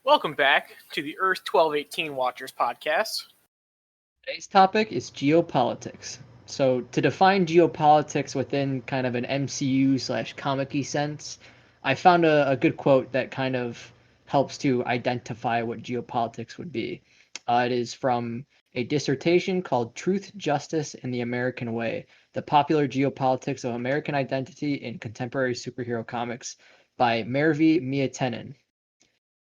Welcome back to the Earth-1218 Watchers podcast. Today's topic is geopolitics. So to define geopolitics within kind of an MCU/comic-y sense, I found a good quote that kind of helps to identify what geopolitics would be. It is from a dissertation called Truth, Justice, and the American Way, the Popular Geopolitics of American Identity in Contemporary Superhero Comics by Mervi Miettinen.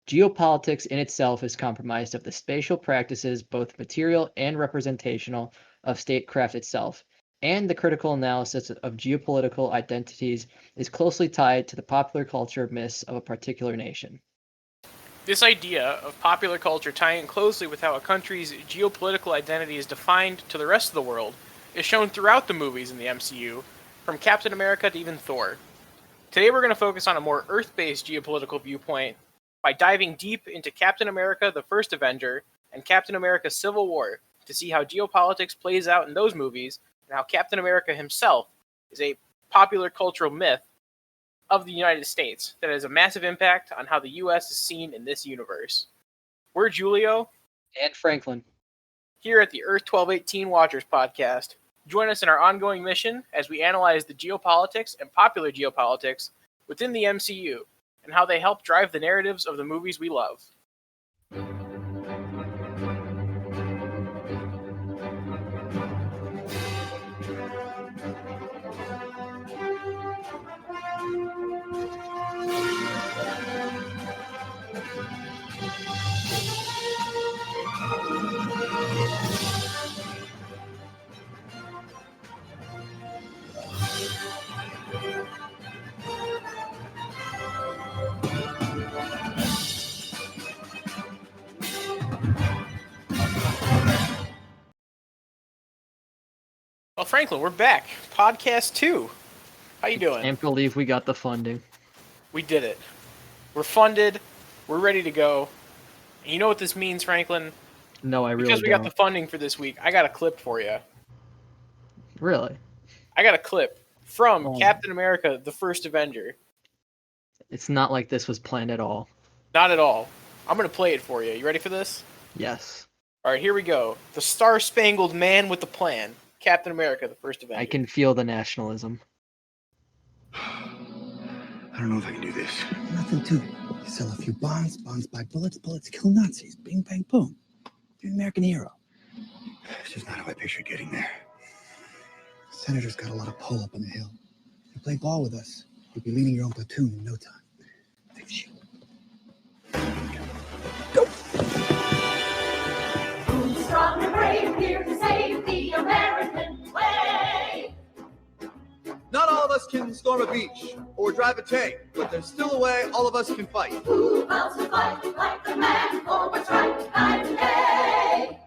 Geopolitics in itself is comprised of the spatial practices, both material and representational, of statecraft itself, and the critical analysis of geopolitical identities is closely tied to the popular culture myths of a particular nation. This idea of popular culture tying closely with how a country's geopolitical identity is defined to the rest of the world is shown throughout the movies in the MCU, from Captain America to even Thor. Today we're going to focus on a more Earth-based geopolitical viewpoint by diving deep into Captain America, the First Avenger, and Captain America Civil War to see how geopolitics plays out in those movies and how Captain America himself is a popular cultural myth of the United States that has a massive impact on how the US is seen in this universe. We're Julio and Franklin here at the Earth-1218 Watchers podcast. Join us in our ongoing mission as we analyze the geopolitics and popular geopolitics within the MCU and how they help drive the narratives of the movies we love. Well, Franklin, we're back. Podcast 2. How you doing? Can't believe we got the funding. We did it. We're funded. We're ready to go. And you know what this means, Franklin? No, I really don't. Because we got the funding for this week, I got a clip for you. Really? I got a clip from Captain America, the First Avenger. It's not like this was planned at all. Not at all. I'm going to play it for you. You ready for this? Yes. All right, here we go. The Star-Spangled Man with the Plan. Captain America, the First Avenger. I can feel the nationalism. I don't know if I can do this. Nothing to it. You sell a few bonds, bonds buy bullets, bullets kill Nazis. Bing, bang, boom. You're an American hero. It's just not how I pictured getting there. The Senator's got a lot of pull up on the hill. You play ball with us, you'll be leading your own platoon in no time. Fix you. Go! Who's strong and brave here to save the American way? Not all of us can storm a beach or drive a tank, but there's still a way all of us can fight. Who vows to fight like a man for what's right night and day?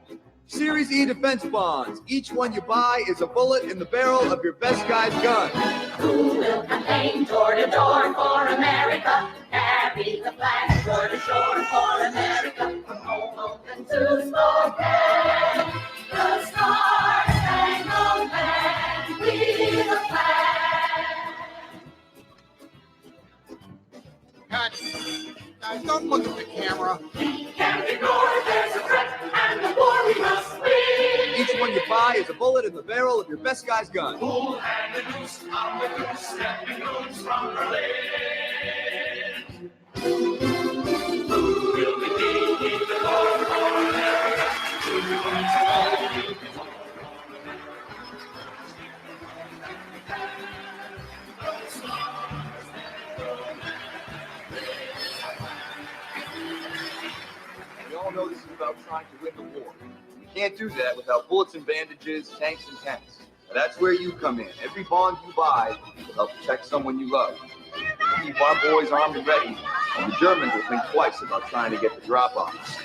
Series E defense bonds. Each one you buy is a bullet in the barrel of your best guy's gun. Who will campaign door to door for America? Carry the flag shore to shore for America. From Hoboken to Spokane, the Star-Spangled Man, we the flag. Cut. Guys, don't look at the camera. We can't ignore there's a threat, and the war we must win. Each one you buy is a bullet in the barrel of your best guy's gun. Full hand and loose on the goose, stepping goons from Berlin. Who will be taking the Lord for America? We all know this is about trying to win the war. We can't do that without bullets and bandages, tanks and tents. Now that's where you come in. Every bond you buy will help protect someone you love. Keep our boys armed and ready, and the Germans will think twice about trying to get the drop on us.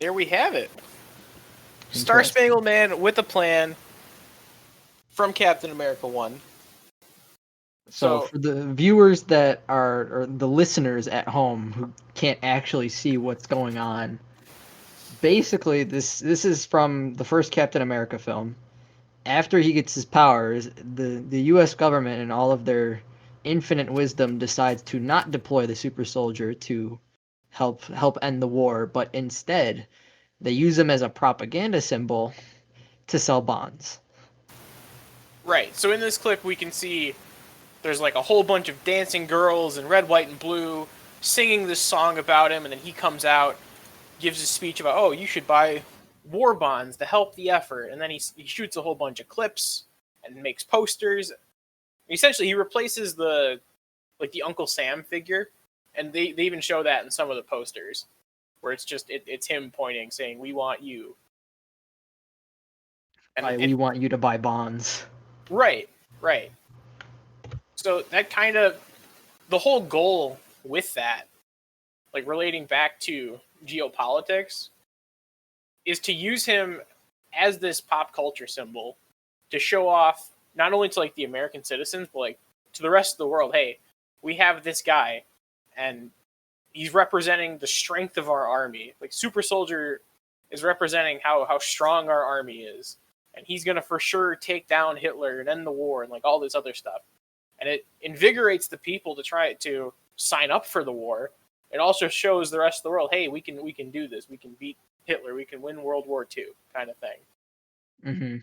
There we have it. Star-Spangled Man with a Plan from Captain America 1. So for the viewers that are, or the listeners at home who can't actually see what's going on, basically this is from the first Captain America film. After he gets his powers, the U.S. government and all of their infinite wisdom decides to not deploy the super soldier to help end the war, but instead they use him as a propaganda symbol to sell bonds. Right. So in this clip, we can see there's like a whole bunch of dancing girls in red, white, and blue singing this song about him, and then he comes out, gives a speech about, oh, you should buy war bonds to help the effort, and then he shoots a whole bunch of clips and makes posters. Essentially, he replaces the Uncle Sam figure, and they even show that in some of the posters, where it's just it's him pointing, saying, "We want you." And We want you to buy bonds. Right. So that kind of, the whole goal with that, like relating back to geopolitics, is to use him as this pop culture symbol to show off not only to like the American citizens, but like to the rest of the world. Hey, we have this guy, and he's representing the strength of our army. Like Super Soldier is representing how strong our army is, and he's gonna for sure take down Hitler and end the war and like all this other stuff. And it invigorates the people to try to sign up for the war. It also shows the rest of the world, hey, we can do this. We can beat Hitler. We can win World War II, kind of thing. Mm-hmm.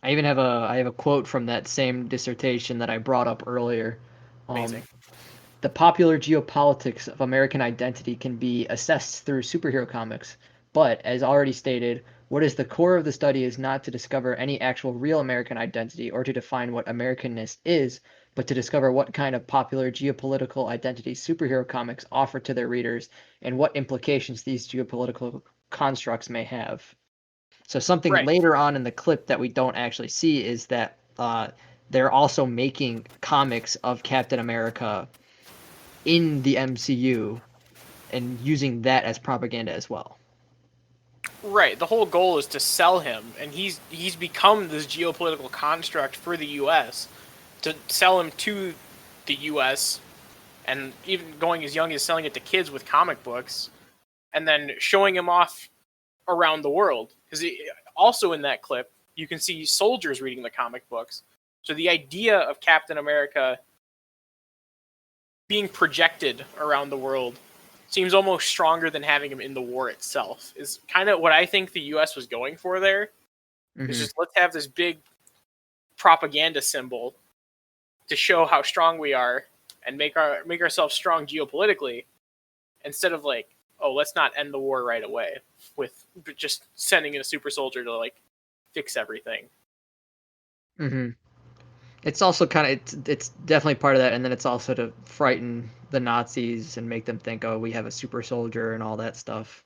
I even have a quote from that same dissertation that I brought up earlier. Amazing. The popular geopolitics of American identity can be assessed through superhero comics, but as already stated, what is the core of the study is not to discover any actual real American identity or to define what Americanness is, but to discover what kind of popular geopolitical identity superhero comics offer to their readers and what implications these geopolitical constructs may have. So something Right. later on in the clip that we don't actually see is that they're also making comics of Captain America in the MCU and using that as propaganda as well. Right. The whole goal is to sell him, and he's become this geopolitical construct for the U.S. to sell him to the U.S. and even going as young as selling it to kids with comic books, and then showing him off around the world. Because also in that clip, you can see soldiers reading the comic books. So the idea of Captain America being projected around the world seems almost stronger than having him in the war itself. Is kind of what I think the U.S. was going for there. Mm-hmm. It's just, let's have this big propaganda symbol to show how strong we are and make ourselves strong geopolitically, instead of like, oh, let's not end the war right away with just sending in a super soldier to like fix everything. Mm-hmm. It's also kind of it's definitely part of that, and then it's also to frighten the Nazis and make them think, oh, we have a super soldier and all that stuff,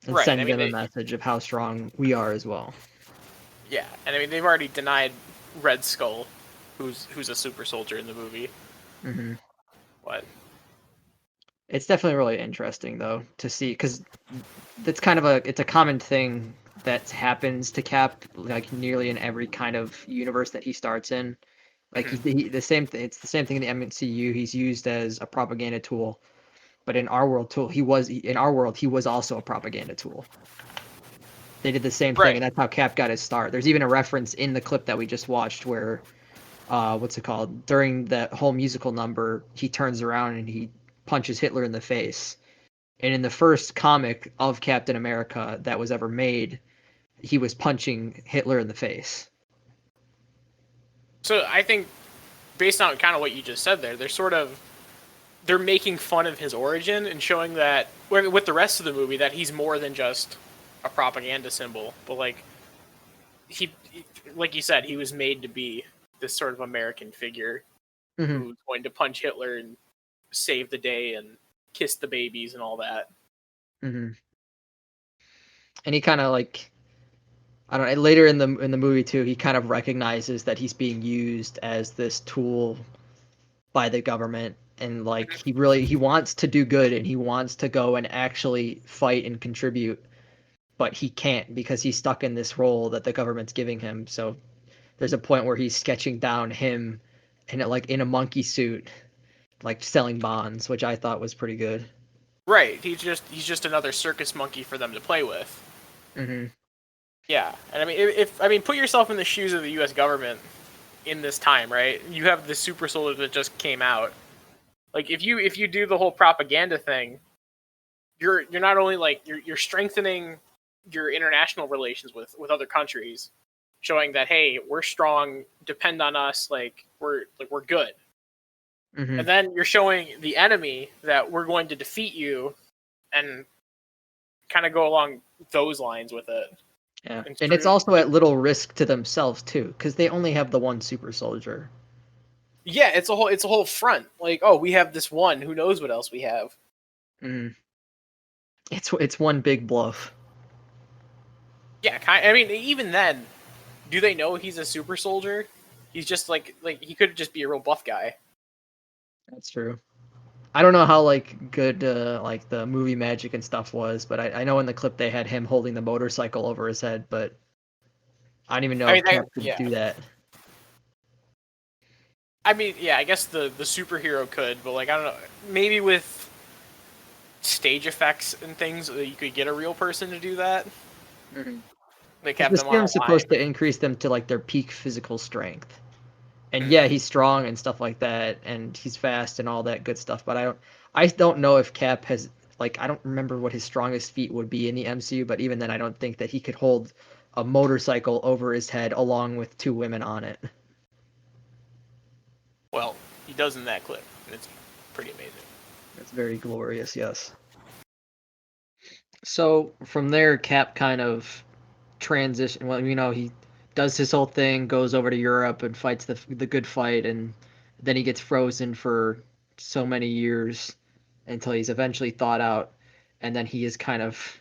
and Right. send I mean, them a message of how strong we are as well. Yeah, and I mean they've already denied Red Skull, who's a super soldier in the movie. Mm-hmm. What? It's definitely really interesting though to see, because that's kind of it's a common thing that happens to Cap like nearly in every kind of universe that he starts in. Like the same thing. It's the same thing in the MCU. He's used as a propaganda tool, but in our world, he was also a propaganda tool. They did the same thing, Right. and that's how Cap got his start. There's even a reference in the clip that we just watched where, what's it called? During that whole musical number, he turns around and he punches Hitler in the face. And in the first comic of Captain America that was ever made, he was punching Hitler in the face. So I think, based on kind of what you just said there, they're making fun of his origin and showing that with the rest of the movie that he's more than just a propaganda symbol, but like like you said, he was made to be this sort of American figure who's going to punch Hitler and save the day and kiss the babies and all that. Mm-hmm. And he kind of like, I don't know, later in the movie too, he kind of recognizes that he's being used as this tool by the government, and like he wants to do good and he wants to go and actually fight and contribute, but he can't because he's stuck in this role that the government's giving him. So there's a point where he's sketching down him and it, like in a monkey suit, like selling bonds, which I thought was pretty good. Right. He's just another circus monkey for them to play with. Mm-hmm. Yeah, and I mean, if put yourself in the shoes of the U.S. government in this time, right? You have the super soldier that just came out. Like, if you do the whole propaganda thing, you're not only like you're strengthening your international relations with other countries, showing that, hey, we're strong, depend on us, we're good. Mm-hmm. And then you're showing the enemy that we're going to defeat you, and kind of go along those lines with it. Yeah, and it's also at little risk to themselves too, because they only have the one super soldier. Yeah, it's a whole front. Like, oh, we have this one. Who knows what else we have? Mm. It's one big bluff. Yeah, I mean, even then, do they know he's a super soldier? He's just like he could just be a real buff guy. That's true. I don't know how like good like the movie magic and stuff was, but I know in the clip they had him holding the motorcycle over his head, but I don't even know I if mean, Cap could do that. I mean, yeah, I guess the superhero could, but like I don't know, maybe with stage effects and things, you could get a real person to do that. Mm-hmm. They kept The them on serum's a line. supposed to increase them to like their peak physical strength. And yeah, he's strong and stuff like that, and he's fast and all that good stuff. But I don't know if Cap has like I don't remember what his strongest feat would be in the MCU. But even then, I don't think that he could hold a motorcycle over his head along with two women on it. Well, he does in that clip, and it's pretty amazing. It's very glorious, yes. So from there, Cap kind of transition. Well, he does his whole thing, goes over to Europe and fights the good fight, and then he gets frozen for so many years until he's eventually thawed out, and then he is kind of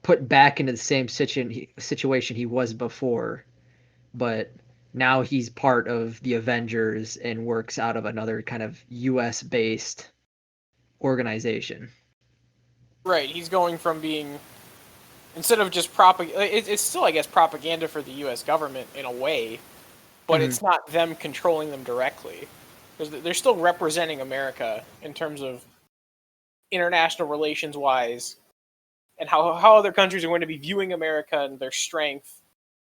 put back into the same situation he was before, but now he's part of the Avengers and works out of another kind of U.S. based organization. Right, he's going from being, instead of just it's still, I guess, propaganda for the U.S. government in a way, but it's not them controlling them directly. Because they're still representing America in terms of international relations wise, and how other countries are going to be viewing America and their strength,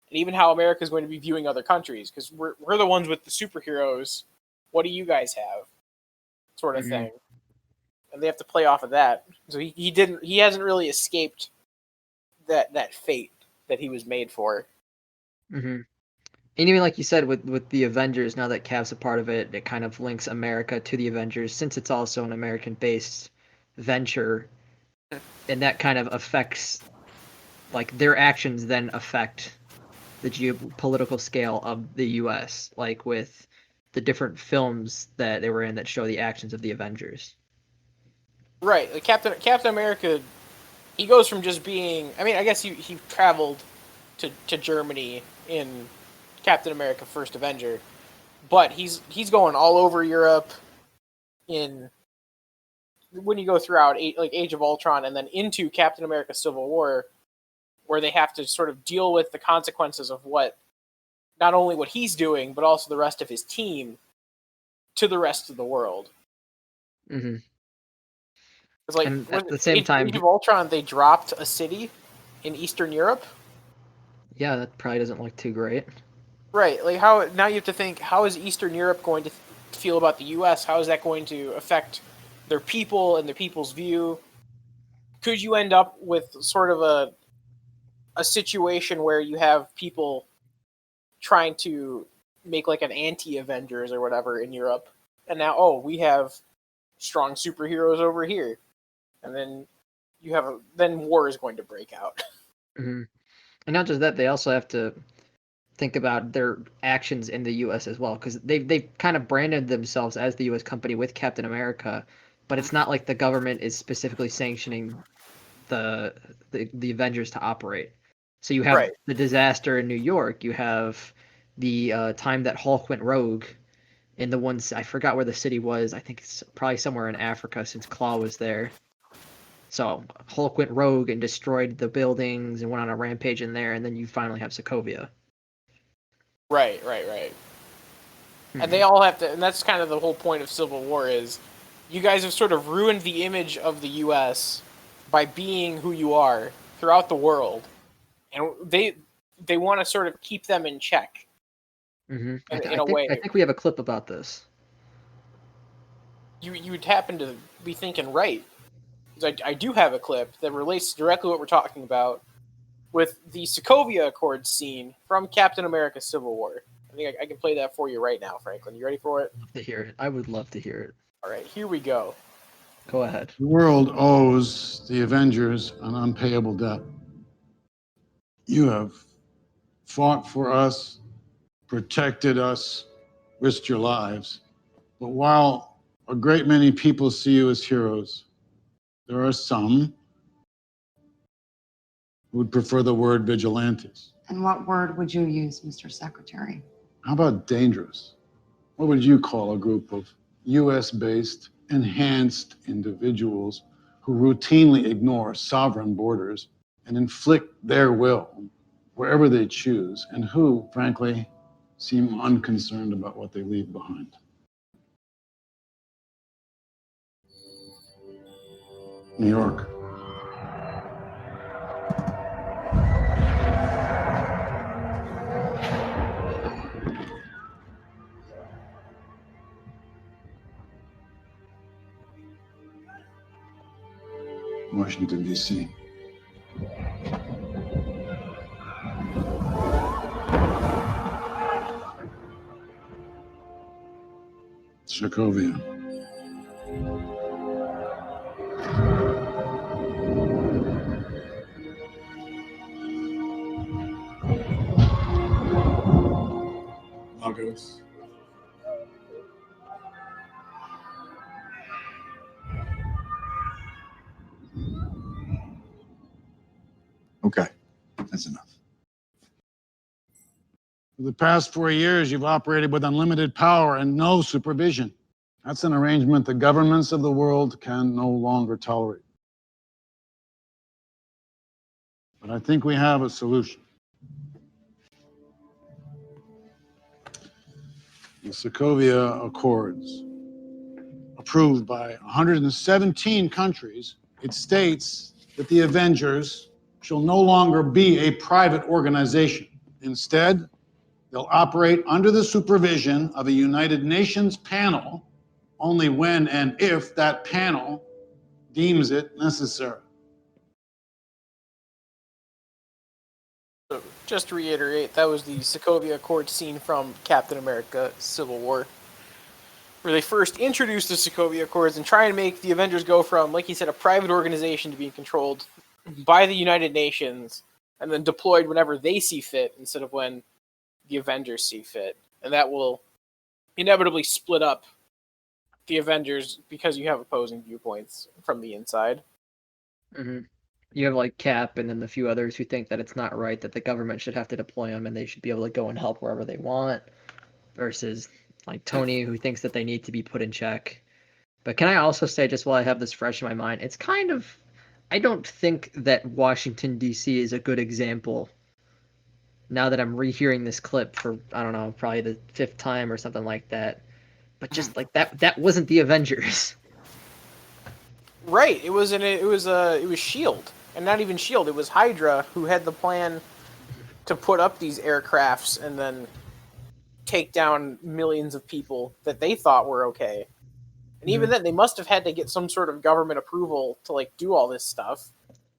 and even how America is going to be viewing other countries. Because we're the ones with the superheroes. What do you guys have? Sort of thing. And they have to play off of that. So he hasn't really escaped that fate that he was made for. Mm-hmm. And even like you said, with the Avengers, now that Cap's a part of it, it kind of links America to the Avengers, since it's also an American-based venture, and that kind of affects, like, their actions then affect the geopolitical scale of the U.S., like with the different films that they were in that show the actions of the Avengers. Right, like Captain America, he goes from just being, I mean, I guess he traveled to Germany in Captain America First Avenger, but he's going all over Europe in, when you go throughout like Age of Ultron and then into Captain America Civil War, where they have to sort of deal with the consequences of not only what he's doing, but also the rest of his team to the rest of the world. Mm-hmm. It's like, and at the same time, Age of Ultron, they dropped a city in Eastern Europe. Yeah, that probably doesn't look too great. Right, like how now you have to think, how is Eastern Europe going to feel about the U.S.? How is that going to affect their people and their people's view? Could you end up with sort of a situation where you have people trying to make like an anti-Avengers or whatever in Europe, and now we have strong superheroes over here, and then then war is going to break out. Mm-hmm. And not just that, they also have to think about their actions in the U.S. as well, because they've kind of branded themselves as the U.S. company with Captain America, but it's not like the government is specifically sanctioning the Avengers to operate. So you have the disaster in New York, you have the time that Hulk went rogue, in the ones, I forgot where the city was, I think it's probably somewhere in Africa since Claw was there. So Hulk went rogue and destroyed the buildings and went on a rampage in there, and then you finally have Sokovia. Right. And they all have to, and that's kind of the whole point of Civil War is you guys have sort of ruined the image of the U.S. by being who you are throughout the world, and they want to sort of keep them in check Mm-hmm. in a way. I think we have a clip about this. You would happen to be thinking right. 'Cause I do have a clip that relates directly to what we're talking about with the Sokovia Accords scene from Captain America Civil War. I think I can play that for you right now, Franklin. You ready for it? Love to hear it. I would love to hear it. All right, here we go. Go ahead. The world owes the Avengers an unpayable debt. You have fought for us, protected us, risked your lives. But while a great many people see you as heroes, there are some who would prefer the word vigilantes. And what word would you use, Mr. Secretary? How about dangerous? What would you call a group of US-based, enhanced individuals who routinely ignore sovereign borders and inflict their will wherever they choose, and who, frankly, seem unconcerned about what they leave behind? New York. Washington, D.C. Sokovia. Lagos. Okay, that's enough. For the past 4 years, you've operated with unlimited power and no supervision. That's an arrangement the governments of the world can no longer tolerate. But I think we have a solution. The Sokovia Accords, approved by 117 countries, it states that the Avengers shall no longer be a private organization. Instead, they'll operate under the supervision of a United Nations panel only when and if that panel deems it necessary. So just to reiterate, that was the Sokovia Accords scene from Captain America Civil War, where they first introduced the Sokovia Accords and try and make the Avengers go from, like you said, a private organization to being controlled by the United Nations and then deployed whenever they see fit instead of when the Avengers see fit. And that will inevitably split up the Avengers because you have opposing viewpoints from the inside. Mm-hmm. You have like Cap and then the few others who think that it's not right that the government should have to deploy them and they should be able to go and help wherever they want, versus like Tony who thinks that they need to be put in check. But can I also say, just while I have this fresh in my mind, it's kind of, I don't think that Washington, D.C. is a good example now that I'm rehearing this clip for, I don't know, probably the 5th time or something like that. But just like that wasn't the Avengers. Right. It was Shield, and not even Shield. It was Hydra who had the plan to put up these aircrafts and then take down millions of people that they thought were okay. And even then, they must have had to get some sort of government approval to like do all this stuff.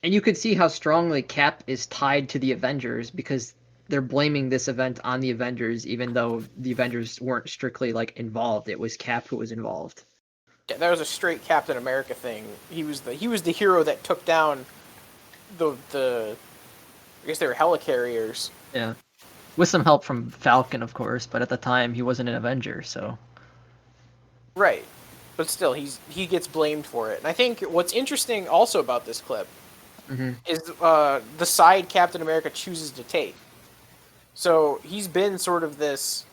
And you could see how strongly Cap is tied to the Avengers because they're blaming this event on the Avengers, even though the Avengers weren't strictly like involved. It was Cap who was involved. Yeah, that was a straight Captain America thing. He was the hero that took down the I guess they were helicarriers. Yeah, with some help from Falcon, of course, but at the time he wasn't an Avenger, so. Right, but still, he gets blamed for it. And I think what's interesting also about this clip is the side Captain America chooses to take. So he's been sort of this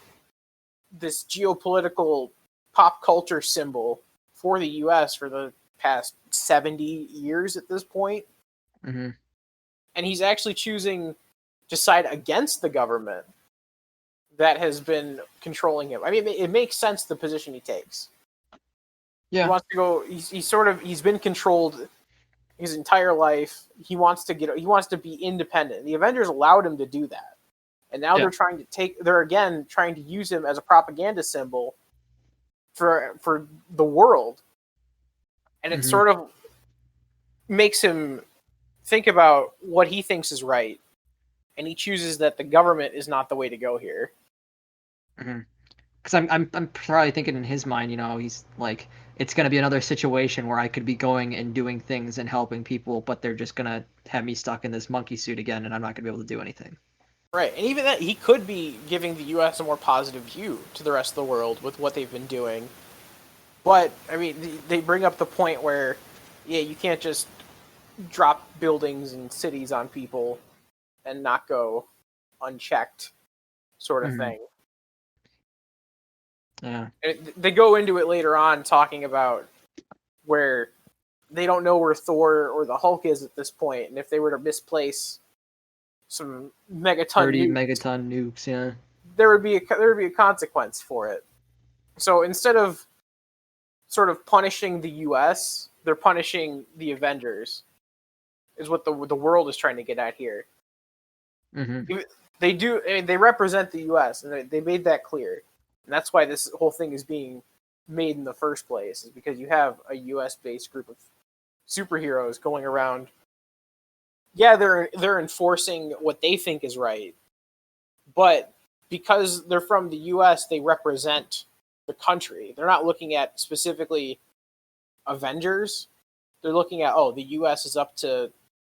geopolitical pop culture symbol for the U.S. for the past 70 years at this point. And he's actually choosing to side against the government that has been controlling him. I mean, it makes sense the position he takes. Yeah. He wants to go. He's been controlled his entire life. He wants to be independent. The Avengers allowed him to do that, and now Yeah. they're again trying to use him as a propaganda symbol for the world, and it sort of makes him think about what he thinks is right, and he chooses that the government is not the way to go here. Because I'm probably thinking in his mind, he's like, it's gonna be another situation where I could be going and doing things and helping people, but they're just gonna have me stuck in this monkey suit again, and I'm not gonna be able to do anything. Right, and even that, he could be giving the U.S. a more positive view to the rest of the world with what they've been doing. But I mean, they bring up the point where, yeah, you can't just drop buildings and cities on people and not go unchecked, sort of thing. Yeah. They go into it later on, talking about where they don't know where Thor or the Hulk is at this point, and if they were to misplace some megaton 30 nukes, megaton nukes, yeah. there would be a consequence for it. So instead of sort of punishing the U.S., they're punishing the Avengers, is what the world is trying to get at here. They represent the U.S., and they made that clear, and that's why this whole thing is being made in the first place, is because you have a U.S. based group of superheroes going around. Yeah, they're enforcing what they think is right, but because they're from the U.S., they represent the country. They're not looking at specifically Avengers. They're looking at, the U.S. is up to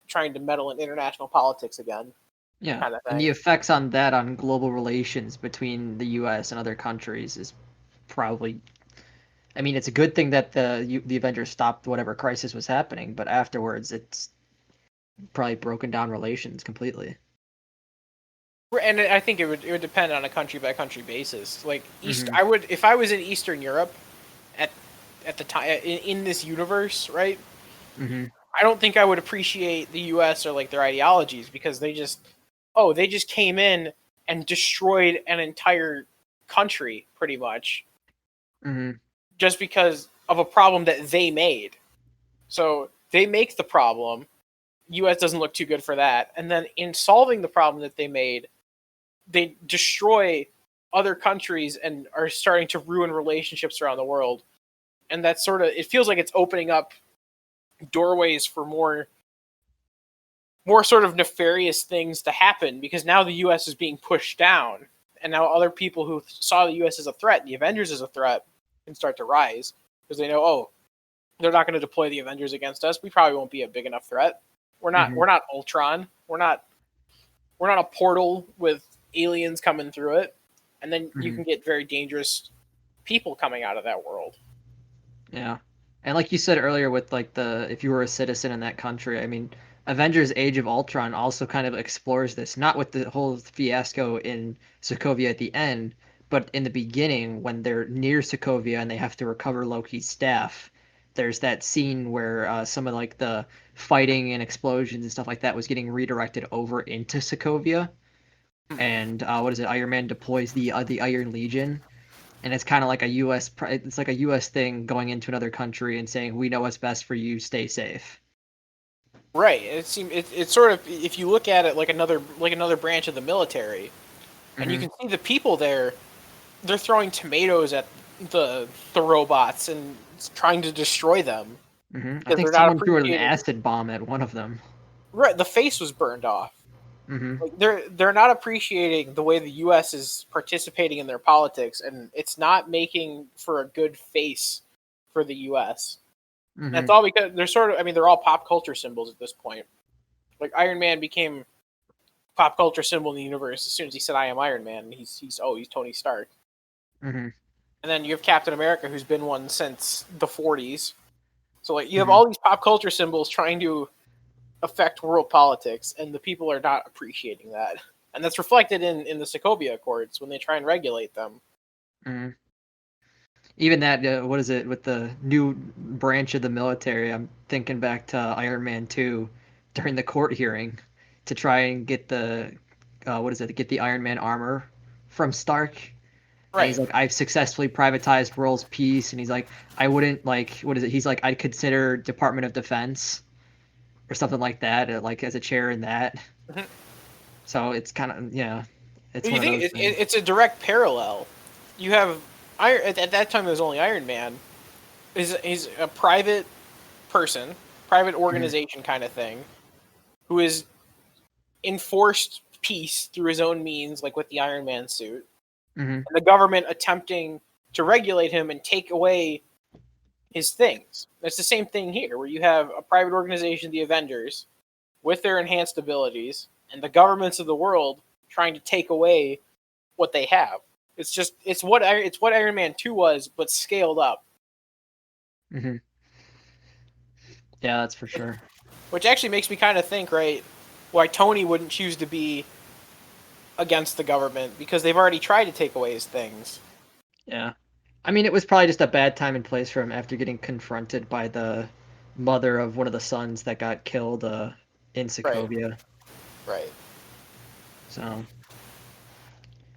trying to meddle in international politics again. Yeah, kind of thing. And the effects on that on global relations between the U.S. and other countries is probably. I mean, it's a good thing that the Avengers stopped whatever crisis was happening, but afterwards, it's probably broken down relations completely. And I think it would depend on a country by country basis. Like I would, if I was in Eastern Europe, at the time in this universe, right? I don't think I would appreciate the U.S. or like their ideologies, because they just came in and destroyed an entire country pretty much, just because of a problem that they made. So they make the problem. U.S. doesn't look too good for that, and then in solving the problem that they made, they destroy other countries and are starting to ruin relationships around the world. And that's sort of, it feels like it's opening up doorways for more sort of nefarious things to happen, because now the U.S. is being pushed down, and now other people who saw the U.S. as a threat, the Avengers as a threat, can start to rise, because they know, they're not going to deploy the Avengers against us. We probably won't be a big enough threat. We're not Ultron. We're not a portal with aliens coming through it, and then you can get very dangerous people coming out of that world. Yeah, and like you said earlier, with like if you were a citizen in that country, I mean, Avengers: Age of Ultron also kind of explores this, not with the whole fiasco in Sokovia at the end, but in the beginning when they're near Sokovia and they have to recover Loki's staff. There's that scene where some of like the fighting and explosions and stuff like that was getting redirected over into Sokovia, and what is it? Iron Man deploys the Iron Legion, and it's kind of like it's like a U.S. thing going into another country and saying, we know what's best for you, stay safe. Right. It's sort of, if you look at it like another branch of the military, and you can see the people there, they're throwing tomatoes at the robots and trying to destroy them. I think someone threw an acid bomb at one of them. Right, the face was burned off. Like they're not appreciating the way the U.S. is participating in their politics, and it's not making for a good face for the U.S. That's all because they're all pop culture symbols at this point. Like Iron Man became pop culture symbol in the universe as soon as he said, "I am Iron Man." And he's Tony Stark. And then you have Captain America, who's been one since the 40s. So like you have all these pop culture symbols trying to affect world politics, and the people are not appreciating that. And that's reflected in the Sokovia Accords when they try and regulate them. Even that, what is it, with the new branch of the military, I'm thinking back to Iron Man 2 during the court hearing to try and get the, get the Iron Man armor from Stark. And Right. he's like, I've successfully privatized world's peace, and he's like, I wouldn't like, what is it? He's like, I'd consider Department of Defense or something like that, like as a chair in that. Mhm. So it's kind of it's You one of think those things. it's a direct parallel. You have at that time it was only Iron Man. He's a private person, private organization kind of thing, who is enforced peace through his own means, like with the Iron Man suit, Mm-hmm. and the government attempting to regulate him and take away his things. It's the same thing here, where you have a private organization, the Avengers, with their enhanced abilities, and the governments of the world trying to take away what they have. It's what Iron Man 2 was, but scaled up. Mm-hmm. Yeah, that's for sure. Which actually makes me kind of think, right, why Tony wouldn't choose to be against the government, because they've already tried to take away his things. Yeah. I mean, it was probably just a bad time and place for him after getting confronted by the mother of one of the sons that got killed in Sokovia. Right. So,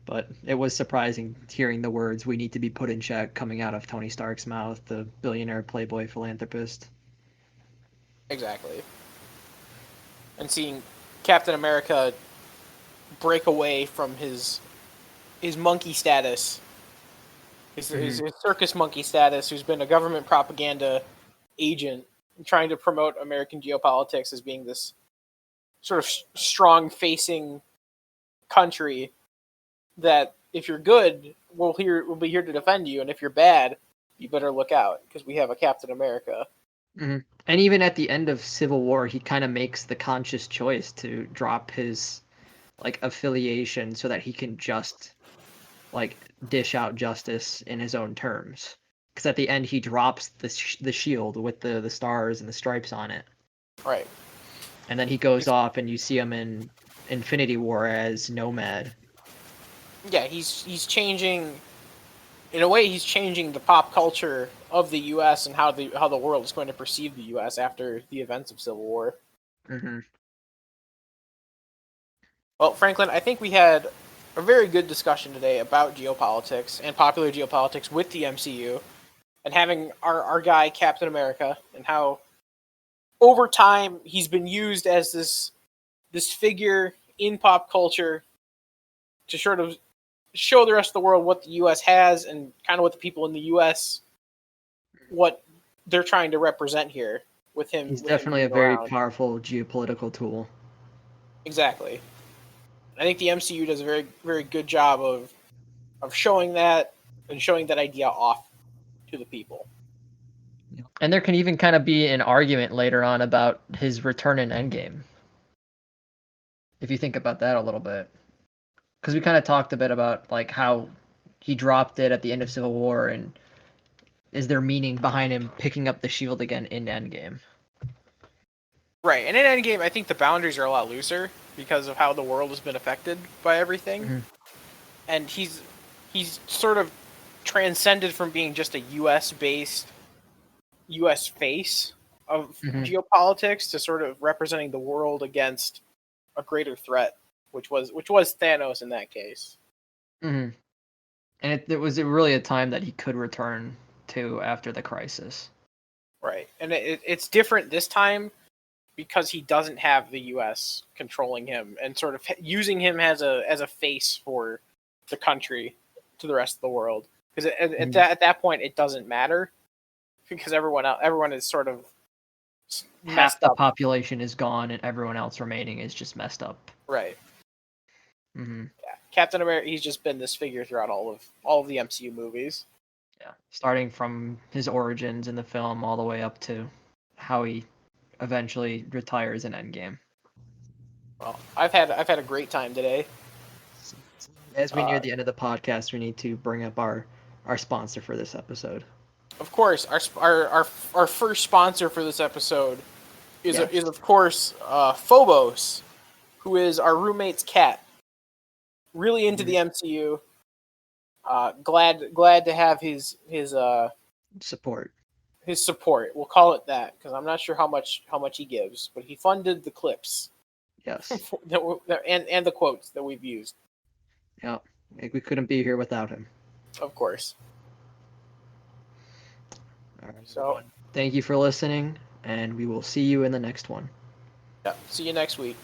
but it was surprising hearing the words "we need to be put in check" coming out of Tony Stark's mouth, the billionaire playboy philanthropist. Exactly. And seeing Captain America break away from his monkey status, his circus monkey status, who's been a government propaganda agent trying to promote American geopolitics as being this sort of strong facing country that if you're good, we'll be here to defend you, and if you're bad, you better look out because we have a Captain America. Mm-hmm. And even at the end of Civil War, he kind of makes the conscious choice to drop his like affiliation so that he can just like dish out justice in his own terms. Because at the end, he drops the shield with the stars and the stripes on it. Right. And then he goes off, and you see him in Infinity War as Nomad. Yeah, he's changing. In a way, he's changing the pop culture of the U.S. and how the world is going to perceive the U.S. after the events of Civil War. Mm-hmm. Well, Franklin, I think we had a very good discussion today about geopolitics and popular geopolitics with the MCU, and having our guy Captain America, and how over time he's been used as this figure in pop culture to sort of show the rest of the world what the U.S. has, and kind of what the people in the U.S. what they're trying to represent here with him. He's with him definitely a being very around. powerful geopolitical tool. Exactly. I think the MCU does a very, very good job of showing that and showing that idea off to the people. And there can even kind of be an argument later on about his return in Endgame. If you think about that a little bit. Because we kind of talked a bit about like how he dropped it at the end of Civil War, and is there meaning behind him picking up the shield again in Endgame? Right, and in Endgame, I think the boundaries are a lot looser because of how the world has been affected by everything, and he's sort of transcended from being just a U.S.-based U.S. face of geopolitics to sort of representing the world against a greater threat, which was Thanos in that case. Mm-hmm. And it was really a time that he could return to after the crisis. Right, and it's different this time because he doesn't have the U.S. controlling him and sort of using him as a face for the country to the rest of the world. Because at that point, it doesn't matter because everyone is sort of messed Half the up. population is gone, and everyone else remaining is just messed up. Right. Mm-hmm. Yeah. Captain America. He's just been this figure throughout all of the MCU movies. Yeah, starting from his origins in the film all the way up to how he eventually retires in Endgame. Well, I've had a great time today. As we near the end of the podcast, we need to bring up our sponsor for this episode. Of course, our first sponsor for this episode is of course Phobos, who is our roommate's cat. Really into the MCU. Glad to have his support. His support. We'll call it that because I'm not sure how much he gives, but he funded the clips. Yes. and the quotes that we've used. Yeah. Like, we couldn't be here without him. Of course. All right, So, everyone. Thank you for listening, and we will see you in the next one. yeah, see you next week.